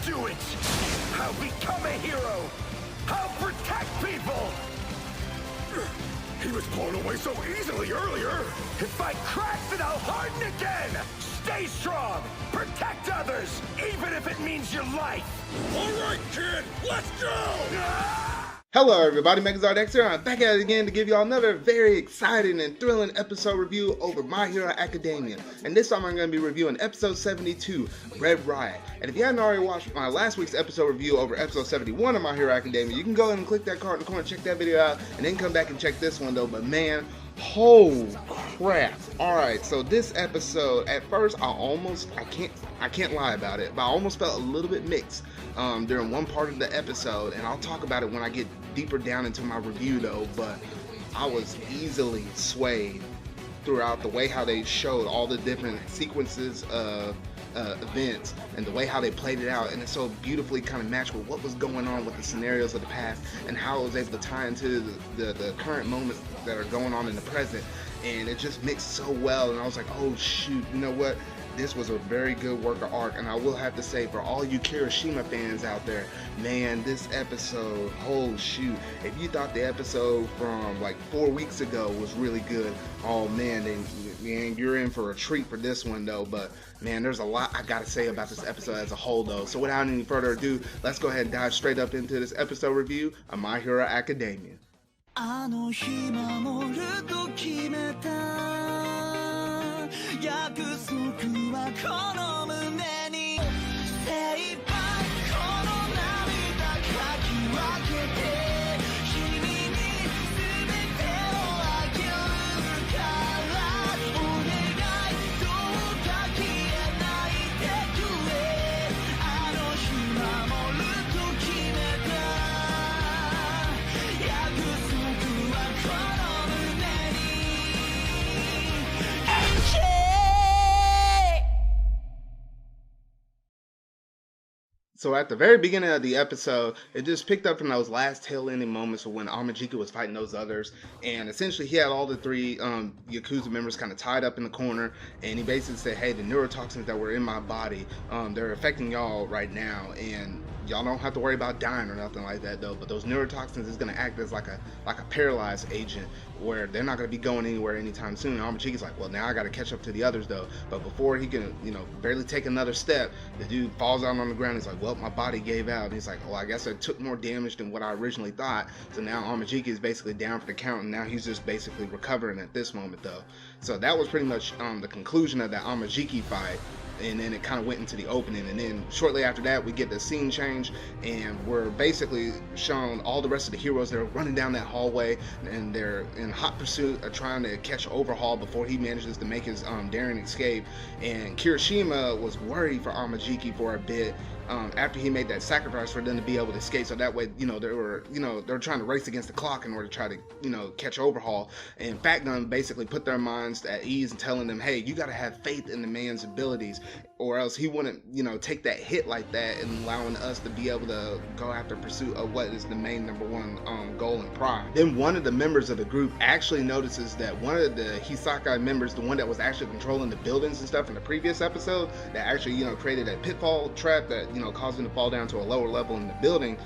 do it! I'll become a hero! I'll protect people! He was blown away so easily earlier! If I crack, then I'll harden again! Stay strong! Protect others! Even if it means your life! Alright, kid! Let's go! Hello everybody, Megazard here. I'm back at it again to give y'all another very exciting and thrilling episode review over My Hero Academia. And this time I'm going to be reviewing episode 72, Red Riot. And if you haven't already watched my last week's episode review over episode 71 of My Hero Academia, you can go ahead and click that card in the corner, check that video out, and then come back and check this one though. But man, oh crap. Alright, so this episode, at first I can't lie about it, but I almost felt a little bit mixed during one part of the episode, and I'll talk about it when I get deeper down into my review though. But I was easily swayed throughout the way how they showed all the different sequences of events and the way how they played it out, and it so beautifully kind of matched with what was going on with the scenarios of the past and how it was able to tie into the current moments that are going on in the present, and it just mixed so well. And I was like, oh shoot, you know what, this was a very good work of art. And I will have to say, for all you Kirishima fans out there, man, this episode, oh shoot, if you thought the episode from like 4 weeks ago was really good, oh man, then you're in for a treat for this one though. But man, there's a lot I gotta say about this episode as a whole though. So without any further ado, let's go ahead and dive straight up into this episode review of My Hero Academia. So at the very beginning of the episode, it just picked up from those last tail-ending moments of when Amajika was fighting those others, and essentially he had all the three Yakuza members kind of tied up in the corner, and he basically said, hey, the neurotoxins that were in my body, they're affecting y'all right now, and y'all don't have to worry about dying or nothing like that though, but those neurotoxins is going to act as like a paralyzed agent where they're not going to be going anywhere anytime soon. And Amajika's like, well, now I got to catch up to the others though. But before he can, barely take another step, the dude falls out on the ground. He's like, well, my body gave out. And he's like, well, I guess I took more damage than what I originally thought. So now Amajika is basically down for the count, and now he's just basically recovering at this moment though. So that was pretty much the conclusion of that Amajiki fight. And then it kind of went into the opening, and then shortly after that we get the scene change, and we're basically shown all the rest of the heroes. They're running down that hallway, and they're in hot pursuit of trying to catch Overhaul before he manages to make his daring escape. And Kirishima was worried for Amajiki for a bit after he made that sacrifice for them to be able to escape, so that way they were trying to race against the clock in order to try to catch Overhaul. And Fatgum basically put their minds at ease and telling them, hey, you got to have faith in the man's abilities, or else he wouldn't take that hit like that, and allowing us to be able to go after pursuit of what is the main number one goal and pride. Then one of the members of the group actually notices that one of the Hisakai members, the one that was actually controlling the buildings and stuff in the previous episode, that actually created a pitfall trap that caused him to fall down to a lower level in the building.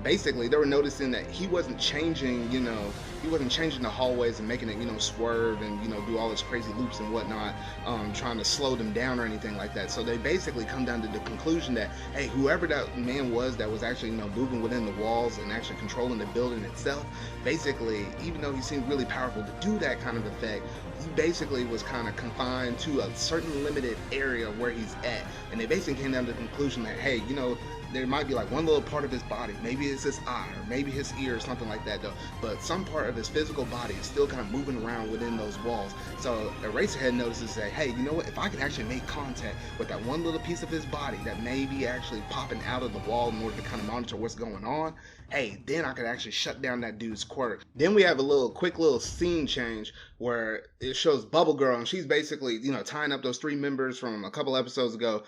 Basically they were noticing that he wasn't changing the hallways and making it swerve and do all this crazy loops and whatnot, trying to slow them down or anything like that. So they basically come down to the conclusion that, hey, whoever that man was that was actually moving within the walls and actually controlling the building itself, basically, even though he seemed really powerful to do that kind of effect, he basically was kind of confined to a certain limited area where he's at. And they basically came down to the conclusion that, hey, there might be like one little part of his body, maybe it's his eye or maybe his ear or something like that though, but some part of his physical body is still kind of moving around within those walls. So Eraserhead notices that, hey, you know what, if I can actually make contact with that one little piece of his body that may be actually popping out of the wall in order to kind of monitor what's going on, hey, then I could actually shut down that dude's quirk. Then we have a quick little scene change where it shows Bubble Girl, and she's basically, tying up those three members from a couple episodes ago,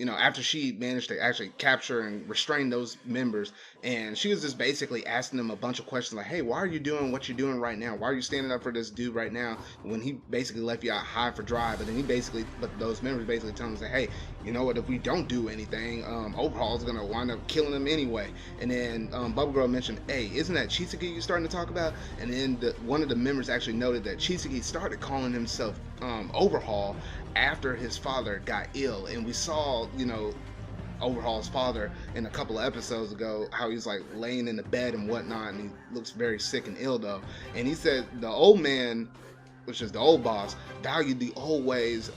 after she managed to actually capture and restrain those members, and she was just basically asking them a bunch of questions like, hey, why are you doing what you're doing right now? Why are you standing up for this dude right now when he basically left you out high for dry? But then but those members basically tell him, say, hey, you know what, if we don't do anything, Overhaul's gonna wind up killing him anyway. And then Bubble Girl mentioned, hey, isn't that Chisaki you're starting to talk about? And then one of the members actually noted that Chisaki started calling himself Overhaul after his father got ill. And we saw, Overhaul's father in a couple of episodes ago, how he's like laying in the bed and whatnot, and he looks very sick and ill though. And he said the old man, which is the old boss, valued the old ways,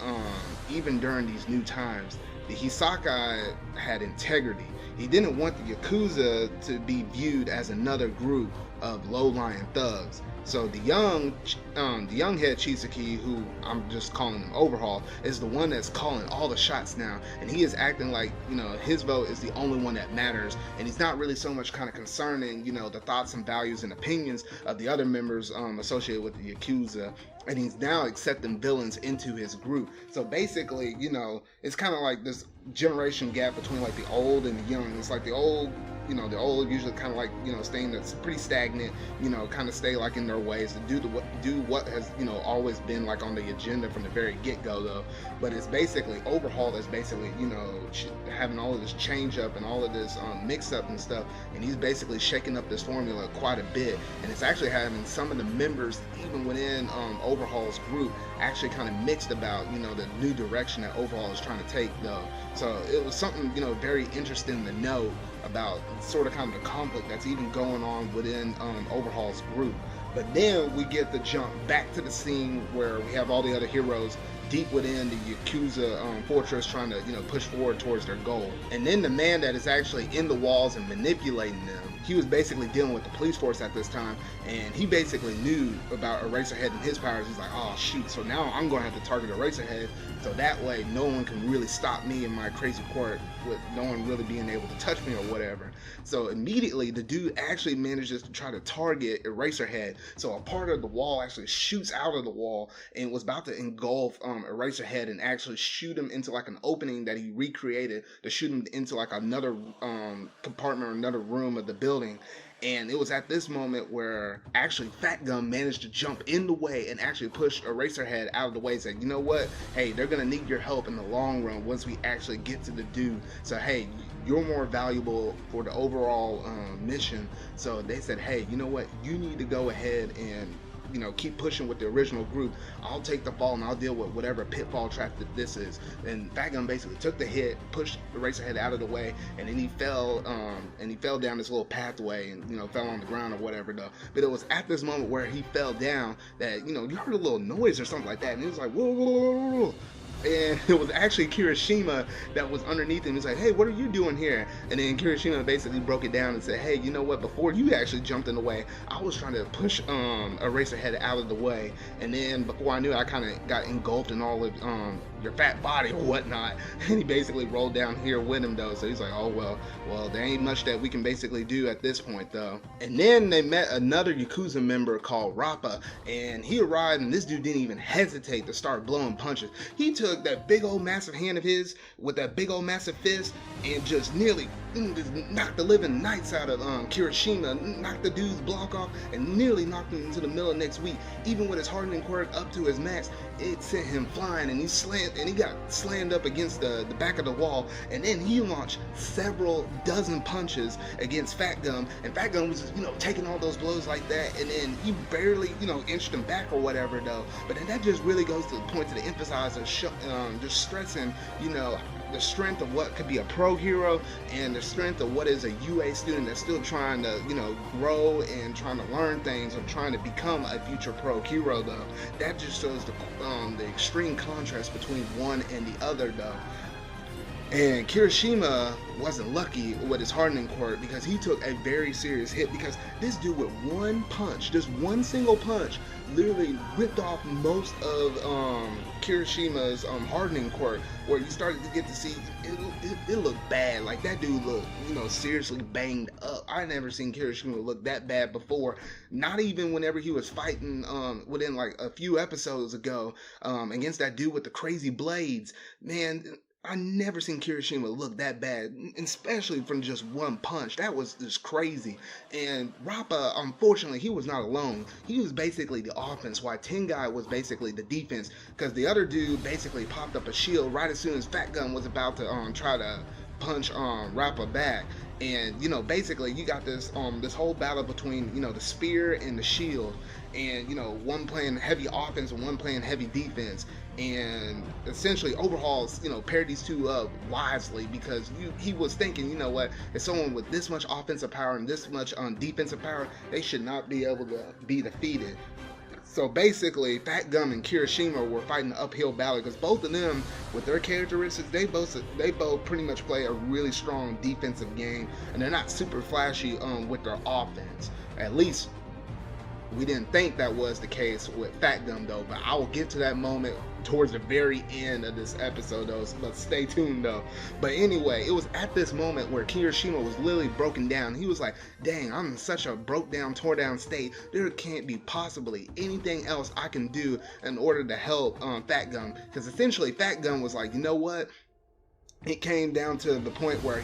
even during these new times. The Hisakai had integrity. He didn't want the Yakuza to be viewed as another group of low-lying thugs. So the young head Chisaki, who I'm just calling him Overhaul, is the one that's calling all the shots now, and he is acting like, his vote is the only one that matters, and he's not really so much kind of concerning, the thoughts and values and opinions of the other members associated with the Yakuza. And he's now accepting villains into his group. So basically, it's kind of like this generation gap between like the old and the young. It's like the old, the old usually kind of like, staying that's pretty stagnant, kind of stay like in their ways to do what has, always been like on the agenda from the very get-go though. But it's basically Overhaul that's basically, having all of this change up and all of this mix up and stuff. And he's basically shaking up this formula quite a bit. And it's actually having some of the members, even within Overhaul's group, actually kind of mixed about, the new direction that Overhaul is trying to take though. So it was something, very interesting to know about sort of kind of the conflict that's even going on within Overhaul's group. But then we get the jump back to the scene where we have all the other heroes deep within the Yakuza fortress trying to, push forward towards their goal. And then the man that is actually in the walls and manipulating them, he was basically dealing with the police force at this time, and he basically knew about Eraserhead and his powers. He's like, oh shoot, so now I'm going to have to target Eraserhead, so that way no one can really stop me in my crazy quirk, with no one really being able to touch me or whatever. So immediately the dude actually manages to try to target Eraserhead. So a part of the wall actually shoots out of the wall and was about to engulf Eraserhead and actually shoot him into like an opening that he recreated to shoot him into like another compartment or another room of the building. And it was at this moment where actually Fatgum managed to jump in the way and actually push Eraserhead out of the way and said, you know what, hey, they're gonna need your help in the long run once we actually get to the dude, so hey, you're more valuable for the overall mission. So they said, hey, you know what, you need to go ahead and keep pushing with the original group. I'll take the fall and I'll deal with whatever pitfall trap that this is. And Fatgum basically took the hit, pushed Eraserhead out of the way, and then he fell down this little pathway and fell on the ground or whatever though. But it was at this moment where he fell down that you heard a little noise or something like that, and he was like, whoa, whoa, whoa, whoa. And it was actually Kirishima that was underneath him. He's like, hey, what are you doing here? And then Kirishima basically broke it down and said, hey, you know what, before you actually jumped in the way, I was trying to push Eraserhead out of the way, and then before I knew it, I kind of got engulfed in all of your fat body or whatnot. And he basically rolled down here with him though. So he's like, oh well there ain't much that we can basically do at this point though. And then they met another Yakuza member called Rappa, and he arrived, and this dude didn't even hesitate to start blowing punches. He took that big old massive hand of his with that big old massive fist and just nearly just knocked the living knights out of Kirishima, knocked the dude's block off, and nearly knocked him into the middle of next week. Even with his hardening quirk up to his max, it sent him flying, and he got slammed up against the back of the wall. And then he launched several dozen punches against Fatgum, and Fatgum was just, taking all those blows like that, and then he barely, inched him back or whatever though. But then that just really goes to the point to emphasize and just stressing, the strength of what could be a pro hero and the strength of what is a UA student that's still trying to, grow and trying to learn things or trying to become a future pro hero though. That just shows the extreme contrast between one and the other though. And Kirishima wasn't lucky with his hardening quirk because he took a very serious hit, because this dude with one punch, just one single punch, literally ripped off most of Kirishima's hardening quirk, where you started to get to see it looked bad. Like that dude looked, seriously banged up. I never seen Kirishima look that bad before. Not even whenever he was fighting within like a few episodes ago against that dude with the crazy blades. Man, I never seen Kirishima look that bad, especially from just one punch. That was just crazy. And Rappa, unfortunately, he was not alone. He was basically the offense, while Tengai was basically the defense. Because the other dude basically popped up a shield right as soon as Fatgum was about to try to punch Rappa back. And basically you got this this whole battle between the spear and the shield, and one playing heavy offense and one playing heavy defense, and essentially Overhaul's paired these two up wisely, because he was thinking, what, if someone with this much offensive power and this much defensive power, they should not be able to be defeated. So basically, Fatgum and Kirishima were fighting an uphill battle, because both of them, with their characteristics, they both pretty much play a really strong defensive game, and they're not super flashy with their offense. At least we didn't think that was the case with Fatgum though, but I will get to that moment towards the very end of this episode though, but stay tuned though. But anyway, it was at this moment where Kirishima was literally broken down. He was like, dang, I'm in such a broke down, tore down state. There can't be possibly anything else I can do in order to help Fatgum. Because essentially Fatgum was like, you know what? It came down to the point where,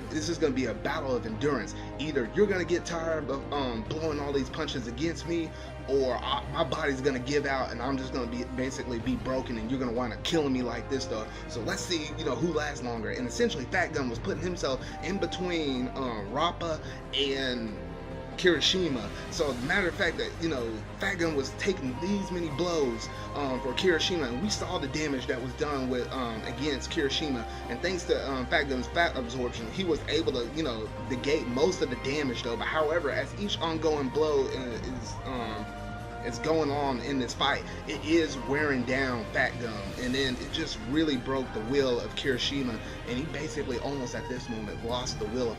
this is going to be a battle of endurance. Either you're going to get tired of blowing all these punches against me, or my body's going to give out and I'm just going to basically be broken, and you're going to wind up killing me like this though. So let's see, who lasts longer. And essentially Fatgum was putting himself in between Rappa and Kirishima. So matter of fact that Fatgum was taking these many blows for Kirishima, and we saw the damage that was done with against Kirishima, and thanks to Fatgum's fat absorption, he was able to negate most of the damage though. But however, as each ongoing blow is going on in this fight, it is wearing down Fatgum, and then it just really broke the will of Kirishima, and he basically almost at this moment lost the will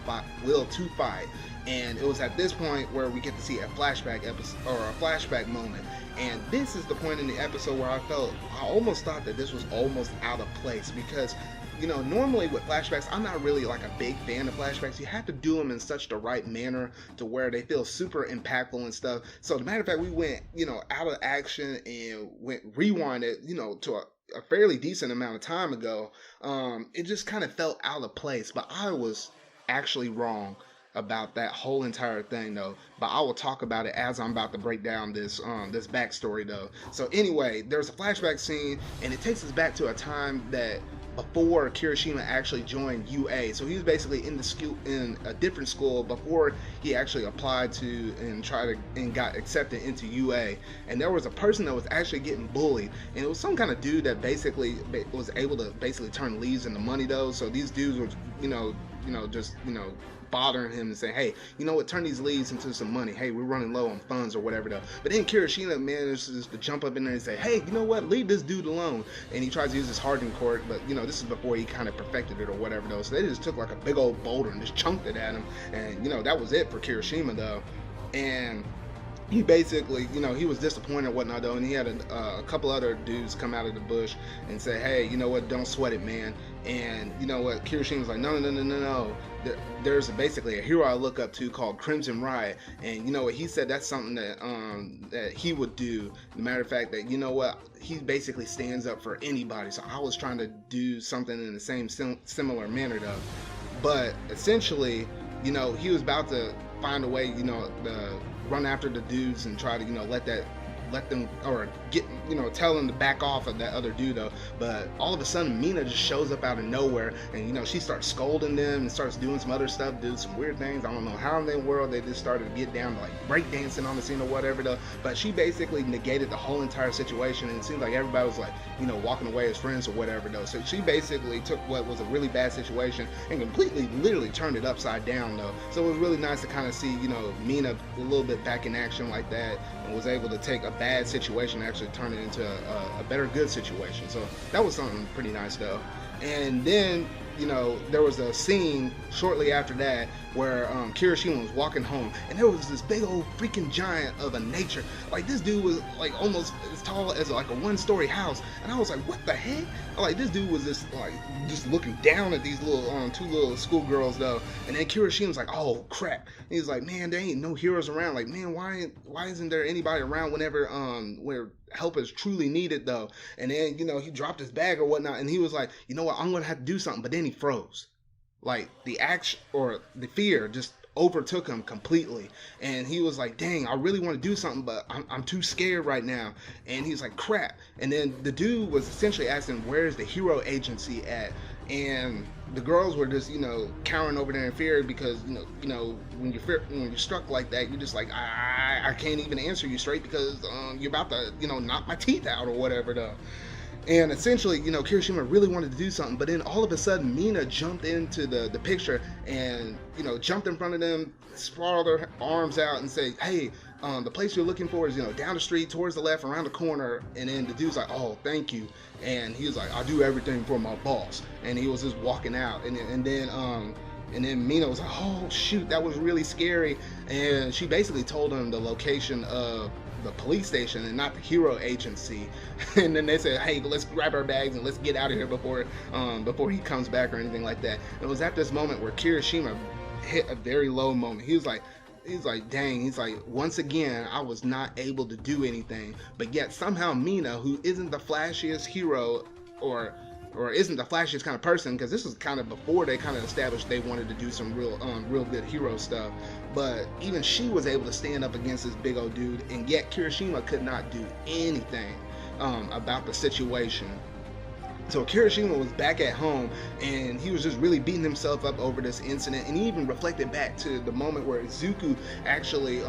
to fight. And it was at this point where we get to see a flashback episode, or a flashback moment. And this is the point in the episode where I almost thought that this was almost out of place, because normally with flashbacks, I'm not really like a big fan of flashbacks. You have to do them in such the right manner to where they feel super impactful and stuff. So as a matter of fact, we went, out of action and rewinded, to a fairly decent amount of time ago. It just kind of felt out of place, but I was actually wrong about that whole entire thing though. But I will talk about it as I'm about to break down this this backstory though. So anyway, there's a flashback scene, and it takes us back to a time that before Kirishima actually joined UA. So he was basically in a different school before he actually applied to and got accepted into UA. And there was a person that was actually getting bullied, and it was some kind of dude that basically was able to basically turn leaves into money though. So these dudes were just bothering him and saying, hey, you know what, turn these leads into some money. Hey, we're running low on funds or whatever though. But then Kirishima manages to jump up in there and say, hey, you know what, leave this dude alone. And he tries to use his hardened court, but this is before he kind of perfected it or whatever though. So they just took like a big old boulder and just chunked it at him, and that was it for Kirishima though. And he basically, he was disappointed and whatnot though, and he had a couple other dudes come out of the bush and say, hey, you know what, don't sweat it, man. And you know what, Kirishima was like, no. There's basically a hero I look up to called Crimson Riot, and you know what, he said that's something that that he would do. Matter of fact, that he basically stands up for anybody. So I was trying to do something in the same similar manner though. But essentially, he was about to find a way, to run after the dudes and try to let them, or get, tell them to back off of that other dude though. But all of a sudden Mina just shows up out of nowhere, and she starts scolding them and starts doing some other stuff, doing some weird things. I don't know how in the world they just started to get down to like break dancing on the scene or whatever though. But she basically negated the whole entire situation, and it seemed like everybody was like walking away as friends or whatever though. So she basically took what was a really bad situation and completely literally turned it upside down though. So it was really nice to kind of see Mina a little bit back in action like that, and was able to take a bad situation and actually turn it into a better good situation. So that was something pretty nice though. And then there was a scene shortly after that where Kirishima was walking home, and there was this big old freaking giant of a nature. Like, this dude was like almost as tall as like a one-story house, and I was like, what the heck? Like, this dude was just looking down at these little two little schoolgirls though. And then Kirishima was like, oh crap. And he's like, man, there ain't no heroes around. Like, man, why isn't there anybody around whenever where help is truly needed though. And then, he dropped his bag or whatnot, and he was like, you know what, I'm gonna have to do something. But then he froze. Like the action or the fear just overtook him completely, and he was like, dang, I really want to do something, but I'm too scared right now. And he's like, crap. And then the dude was essentially asking, where's the hero agency at? And the girls were just, cowering over there in fear, because when you're struck like that, you're just like, I can't even answer you straight, because you're about to knock my teeth out or whatever though. And essentially, Kirishima really wanted to do something, but then all of a sudden, Mina jumped into the picture and, jumped in front of them, sprawled her arms out and said, hey, the place you're looking for is, down the street, towards the left, around the corner. And then the dude's like, oh, thank you. And he was like, I do everything for my boss. And he was just walking out. And then Mina was like, oh, shoot, that was really scary. And she basically told him the location of the police station and not the hero agency. And then they said, hey, let's grab our bags and let's get out of here before he comes back or anything like that. And it was at this moment where Kirishima hit a very low moment. He's like, dang, he's like, once again, I was not able to do anything. But yet somehow Mina, who isn't the flashiest hero or isn't the flashiest kind of person, because this was kind of before they kind of established they wanted to do some real good hero stuff, but even she was able to stand up against this big old dude, and yet Kirishima could not do anything about the situation. So Kirishima was back at home, and he was just really beating himself up over this incident, and he even reflected back to the moment where Izuku actually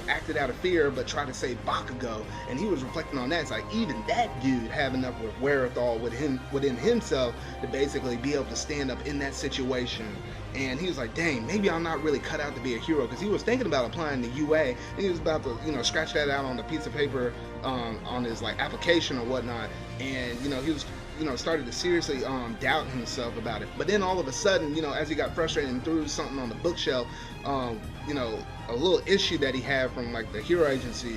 acted out of fear but tried to save Bakugo, and he was reflecting on that. It's like, even that dude have enough wherewithal within himself to basically be able to stand up in that situation. And he was like, dang, maybe I'm not really cut out to be a hero, because he was thinking about applying to UA, and he was about to scratch that out on the piece of paper on his application or whatnot. And he was started to seriously doubt himself about it. But then all of a sudden, as he got frustrated and threw something on the bookshelf, a little issue that he had from the hero agency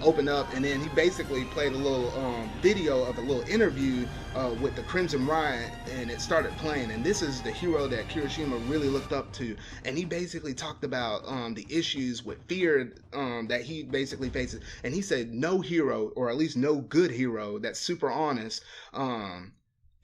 opened up, and then he basically played a little video of a little interview with the Crimson Riot, and it started playing. And this is the hero that Kirishima really looked up to, and he basically talked about the issues with fear that he basically faces. And he said no hero, or at least no good hero that's super honest,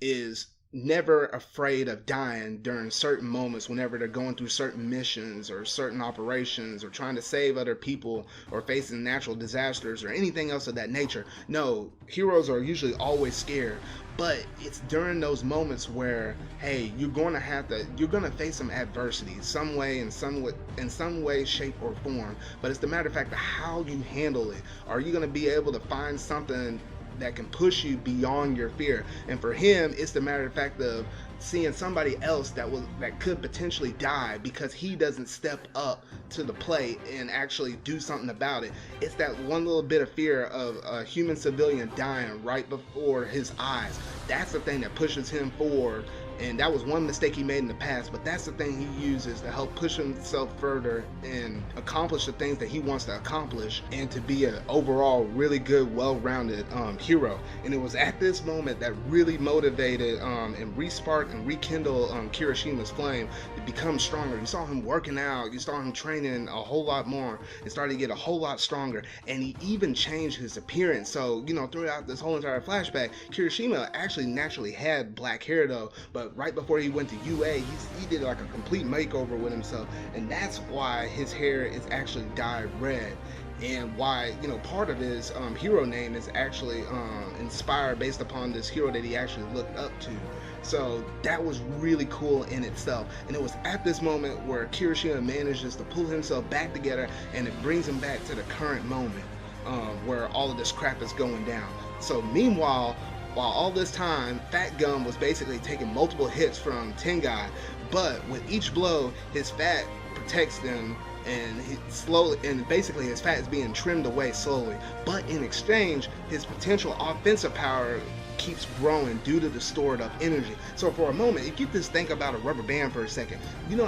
is never afraid of dying during certain moments, whenever they're going through certain missions or certain operations or trying to save other people or facing natural disasters or anything else of that nature. No, heroes are usually always scared, but it's during those moments where, hey, you're going to face some adversity in some way, shape, or form. But it's the matter of fact of how you handle it. Are you going to be able to find something that can push you beyond your fear? And for him, it's the matter of fact of seeing somebody else that could potentially die because he doesn't step up to the plate and actually do something about it. It's that one little bit of fear of a human civilian dying right before his eyes. That's the thing that pushes him forward. And that was one mistake he made in the past, but that's the thing he uses to help push himself further and accomplish the things that he wants to accomplish, and to be an overall really good, well-rounded hero. And it was at this moment that really motivated and re-sparked and rekindled Kirishima's flame to become stronger. You saw him working out, you saw him training a whole lot more, and started to get a whole lot stronger, and he even changed his appearance. So, throughout this whole entire flashback, Kirishima actually naturally had black hair though, but right before he went to UA, he did a complete makeover with himself, and that's why his hair is actually dyed red, and why part of his hero name is actually inspired based upon this hero that he actually looked up to. So that was really cool in itself, and it was at this moment where Kirishima manages to pull himself back together, and it brings him back to the current moment where all of this crap is going down. So meanwhile, while all this time, Fatgum was basically taking multiple hits from Tengai, but with each blow, his fat protects them, and basically his fat is being trimmed away slowly. But in exchange, his potential offensive power keeps growing due to the stored up energy. So for a moment, if you just think about a rubber band for a second,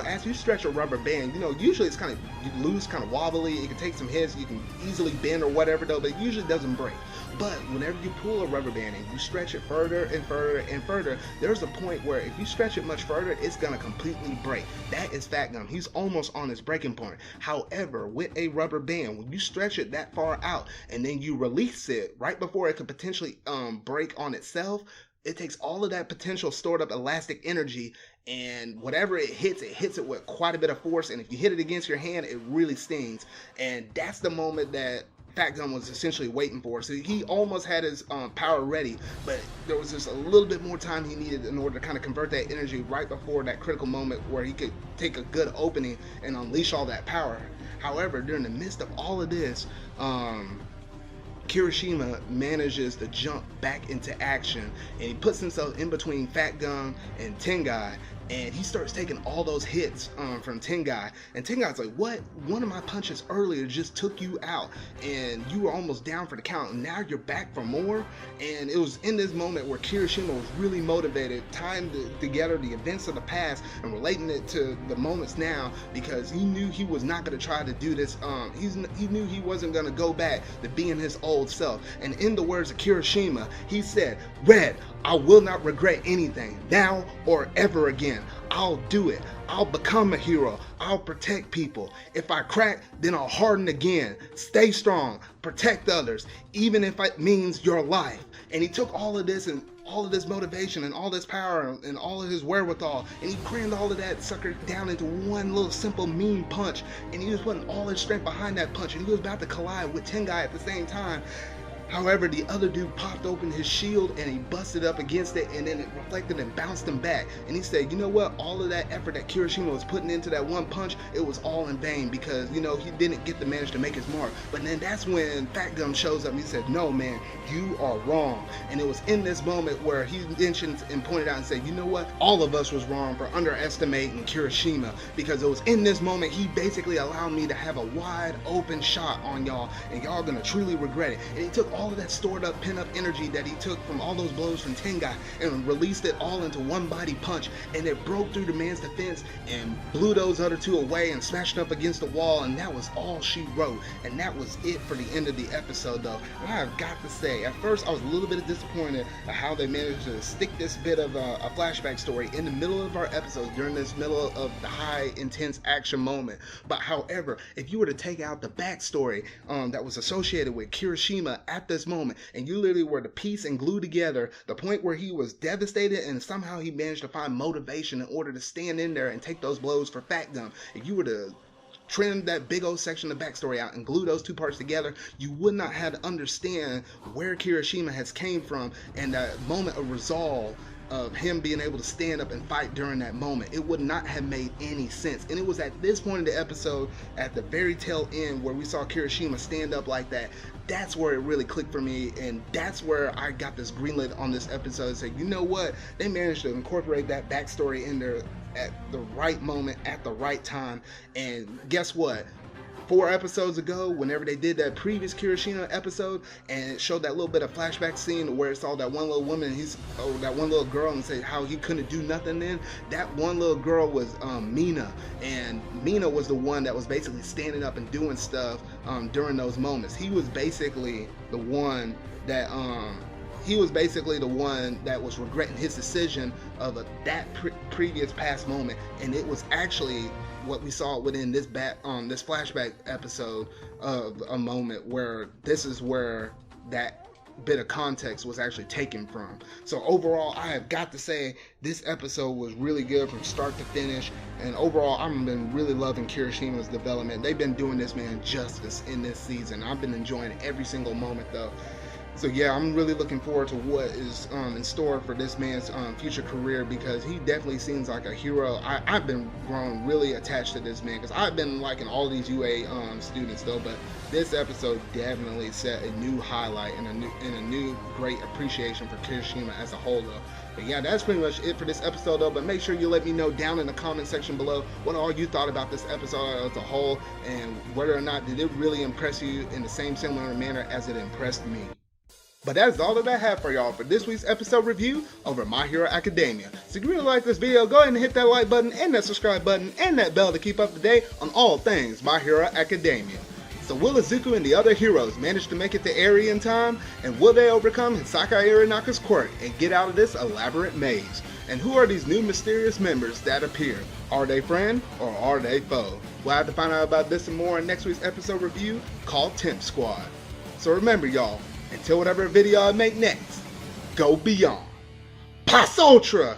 as you stretch a rubber band, usually it's kind of loose, kind of wobbly, it can take some hits, you can easily bend or whatever though, but it usually doesn't break. But whenever you pull a rubber band and you stretch it further and further and further, there's a point where if you stretch it much further, it's going to completely break. That is Fatgum. He's almost on his breaking point. However, with a rubber band, when you stretch it that far out and then you release it right before it could potentially break on itself, it takes all of that potential stored up elastic energy, and whatever it hits it with quite a bit of force, and if you hit it against your hand, it really stings. And that's the moment that Fatgum was essentially waiting for. So he almost had his power ready, but there was just a little bit more time he needed in order to kind of convert that energy right before that critical moment where he could take a good opening and unleash all that power. However, during the midst of all of this, Kirishima manages to jump back into action, and he puts himself in between Fatgum and Tengai, and he starts taking all those hits from Tengai. And Tengai's like, what? One of my punches earlier just took you out, and you were almost down for the count, and now you're back for more? And it was in this moment where Kirishima was really motivated, tying together the events of the past and relating it to the moments now, because he knew he was not going to try to do this. He knew he wasn't going to go back to being his old self. And in the words of Kirishima, he said, "Red, I will not regret anything, now or ever again. I'll do it. I'll become a hero. I'll protect people. If I crack, then I'll harden again. Stay strong. Protect others, even if it means your life." And he took all of this and all of this motivation and all this power and all of his wherewithal, and he crammed all of that sucker down into one little simple mean punch, and he was putting all his strength behind that punch, and he was about to collide with Tengai at the same time. However, the other dude popped open his shield and he busted up against it, and then it reflected and bounced him back. And he said, you know what, all of that effort that Kirishima was putting into that one punch, it was all in vain, because, you know, he didn't get to manage to make his mark. But then that's when Fatgum shows up and he said, no man, you are wrong. And it was in this moment where he mentioned and pointed out and said, you know what, all of us was wrong for underestimating Kirishima, because it was in this moment he basically allowed me to have a wide open shot on y'all, and y'all gonna truly regret it. And he took all of that stored up, pent up energy that he took from all those blows from Tengai and released it all into one body punch, and it broke through the man's defense and blew those other two away and smashed up against the wall, and that was all she wrote. And that was it for the end of the episode, though. And I have got to say, at first I was a little bit disappointed at how they managed to stick this bit of a flashback story in the middle of our episodes during this middle of the high intense action moment. But however, if you were to take out the backstory that was associated with Kirishima at this moment, and you literally were to piece and glue together the point where he was devastated and somehow he managed to find motivation in order to stand in there and take those blows for Fatgum, if you were to trim that big old section of backstory out and glue those two parts together, you would not have to understand where Kirishima has came from and that moment of resolve of him being able to stand up and fight during that moment. It would not have made any sense. And it was at this point in the episode, at the very tail end, where we saw Kirishima stand up like that, that's where it really clicked for me, and that's where I got this greenlit on this episode and said, you know what, they managed to incorporate that backstory in there at the right moment, at the right time. And guess what? 4 episodes ago, whenever they did that previous Kirishima episode and it showed that little bit of flashback scene where it saw that one little woman, that one little girl, and say how he couldn't do nothing then, that one little girl was Mina, and Mina was the one that was basically standing up and doing stuff during those moments. He was basically the one that was regretting his decision of that previous past moment, and it was actually what we saw within this this flashback episode of a moment where this is where that bit of context was actually taken from. So overall, I have got to say this episode was really good from start to finish, and overall I've been really loving Kirishima's development. They've been doing this man justice in this season. I've been enjoying every single moment though. So yeah, I'm really looking forward to what is in store for this man's future career, because he definitely seems like a hero. I've been growing really attached to this man, because I've been liking all these UA students though, but this episode definitely set a new highlight and a new great appreciation for Kirishima as a whole though. But yeah, that's pretty much it for this episode though, but make sure you let me know down in the comment section below what all you thought about this episode as a whole, and whether or not did it really impress you in the same similar manner as it impressed me. But that's all that I have for y'all for this week's episode review over My Hero Academia. So if you really like this video, go ahead and hit that like button and that subscribe button and that bell to keep up to date on all things My Hero Academia. So will Izuku and the other heroes manage to make it to Eri in time? And will they overcome Hisakai Aranaka's quirk and get out of this elaborate maze? And who are these new mysterious members that appear? Are they friend or are they foe? We'll have to find out about this and more in next week's episode review called Temp Squad. So remember y'all, until whatever video I make next, go beyond. Pas Ultra!